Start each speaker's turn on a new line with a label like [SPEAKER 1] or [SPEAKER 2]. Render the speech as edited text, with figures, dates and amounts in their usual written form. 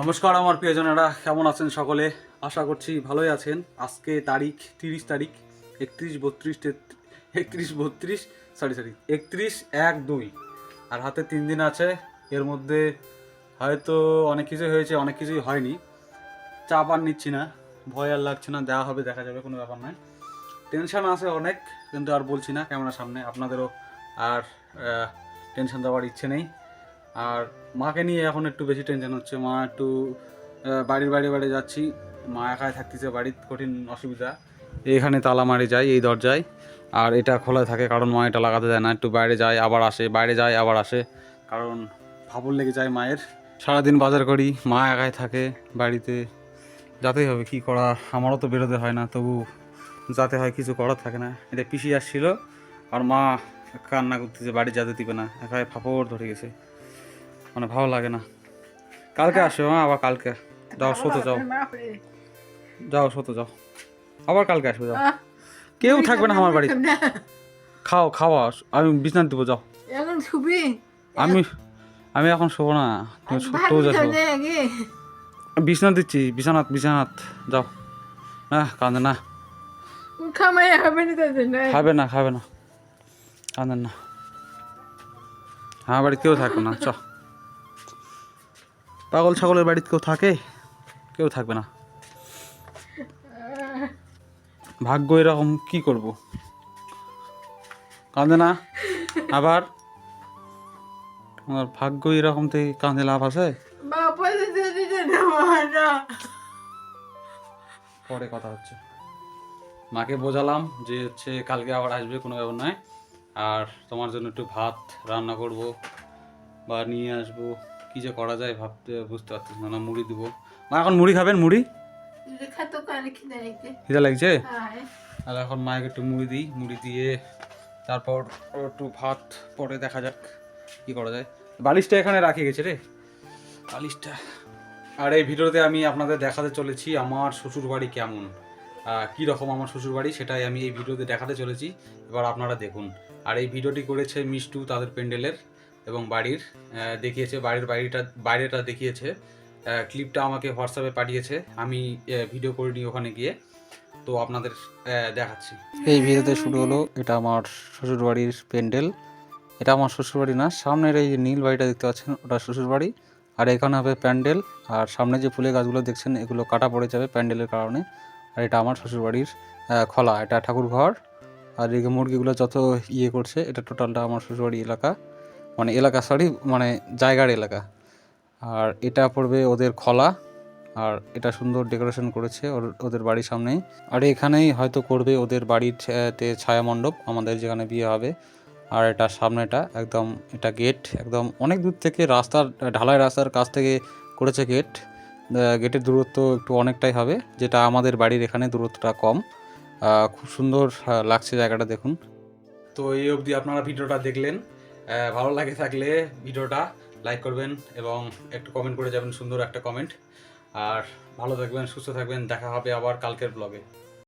[SPEAKER 1] নমস্কার আমার প্রিয়জনেরা, কেমন আছেন সকলে? আশা করছি ভালোই আছেন। আজকে তারিখ 30 তারিখ, 31/32 আর হাতে 3 দিন আছে। এর মধ্যে হয়তো অনেক কিছুই হয়েছে, অনেক কিছুই হয়নি। চাপ আর নিচ্ছি না, ভয় আর লাগছে না, দেওয়া হবে, দেখা যাবে, কোনো ব্যাপার নয়। টেনশন আছে অনেক, কিন্তু আর বলছি না ক্যামেরার সামনে। আপনাদেরও আর টেনশন দেওয়ার ইচ্ছে নেই। আর মাকে নিয়ে এখন একটু বেশি টেনশন হচ্ছে। মা একটু বাড়ির বাইরে যাচ্ছি, মা একাই থাকতেছে, বাড়ির কঠিন অসুবিধা। এখানে তালা মারি যায় এই দরজায়, আর এটা খোলা থাকে কারণ মা এটা লাগাতে দেয় না। একটু বাইরে যায় আবার আসে, বাইরে যায় আবার আসে, কারণ ভাবল লেগে যায় মায়ের। সারাদিন বাজার করি, মা একাই থাকে বাড়িতে, যেতেই হবে, কি করা। আমারও তো বেরোতে হয় না, তবু যাতে হয়, কিছু করার থাকে না। এটা পিসি আসছিল আর মা কান্না করতেছে, বাড়ি যেতে দিবে না, একাই ফাপড় ধরে গেছে, মানে ভালো লাগে না। কালকে আসো, হ্যাঁ আবার কালকে যাও, শোতে যাও, শোতে যাও, আবার কালকে আসবে, যাও। কেউ থাকবে না আমার বাড়ি, খাওয়া, আমি বিছানা দেবো, যাও। আমি আমি এখন শোবো না, তুমি শোতেও যাবো। বিছানা দিচ্ছি, বিছানাত যাও। না কাঁদে না, খাবে না, কাঁদেন না। আমার বাড়িতে কেউ থাকবে না, চ। পাগল ছাগলের বাড়িতে কেউ থাকে? কেউ থাকবে না। ভাগ্য এরকম, কি করব। কাঁদে না আবার, আমার ভাগ্য এরকম, তো কাঁদে লাভ আছে? পরে কথা হচ্ছে। মাকে বোঝালাম যে হচ্ছে কালকে আবার আসবে, কোনো ব্যাপার নয়। আর তোমার জন্য একটু ভাত রান্না করব বা নিয়ে আসবো, কি যে করা যায় বুঝতে পারতেছি না। মুড়ি দেবো। মা এখন মুড়ি খাবেন? মুড়ি খিদে লাগছে, আর এখন মাকে একটু মুড়ি দিই, মুড়ি দিয়ে তারপর একটু ভাত, পরে দেখা যাক কি করা যায়। বালিশটা এখানে রাখে গেছে রে, বালিশটা। আর এই ভিডিওতে আমি আপনাদের দেখাতে চলেছি আমার শ্বশুর বাড়ি কেমন, কী রকম আমার শ্বশুর বাড়ি, সেটাই আমি এই ভিডিওতে দেখাতে চলেছি। এবার আপনারা দেখুন। আর এই ভিডিওটি করেছে মিষ্টু, তাদের প্যান্ডেলের এবং বাড়ির দেখিয়েছে, বাইরেটা দেখিয়েছে। ক্লিপটা আমাকে হোয়াটসঅ্যাপে পাঠিয়েছে, আমি ভিডিও করে নিই ওখানে গিয়ে, তো আপনাদের দেখাচ্ছি। এই ভিডিওতে শুরু হলো, এটা আমার শ্বশুর বাড়ির প্যান্ডেল। এটা আমার শ্বশুর বাড়ি না, সামনের এই নীল বাড়িটা দেখতে পাচ্ছেন, ওটা শ্বশুর বাড়ি। আর এখানে হবে প্যান্ডেল, আর সামনে যে ফুলের গাছগুলো দেখছেন, এগুলো কাটা পড়ে যাবে প্যান্ডেলের কারণে। আর এটা আমার শ্বশুর বাড়ির খোলা, এটা ঠাকুর ঘর। আর এই মুরগিগুলো যত করছে, এটা টোটালটা আমার শ্বশুরবাড়ি এলাকা, মানে মানে জায়গার এলাকা। আর এটা পড়বে ওদের খোলা, আর এটা সুন্দর ডেকোরেশন করেছে ওদের বাড়ির সামনেই। আর এখানেই হয়তো করবে ওদের বাড়িতে ছায়া মণ্ডপ, আমাদের যেখানে বিয়ে হবে। আর এটা সামনেটা একদম, এটা গেট একদম অনেক দূর থেকে, ঢালাই রাস্তার কাছ থেকে করেছে গেট। গেটের দূরত্ব একটু অনেকটাই হবে, যেটা আমাদের বাড়ির এখানে দূরত্বটা কম। খুব সুন্দর লাগছে জায়গাটা, দেখুন। তো এই অবধি আপনারা ভিডিওটা দেখলেন। ভালো লাগে থাকলে ভিডিওটা লাইক করবেন এবং একটু কমেন্ট করে যাবেন, সুন্দর একটা কমেন্ট। আর ভালো থাকবেন, সুস্থ থাকবেন, দেখা হবে আবার কালকের ব্লগে।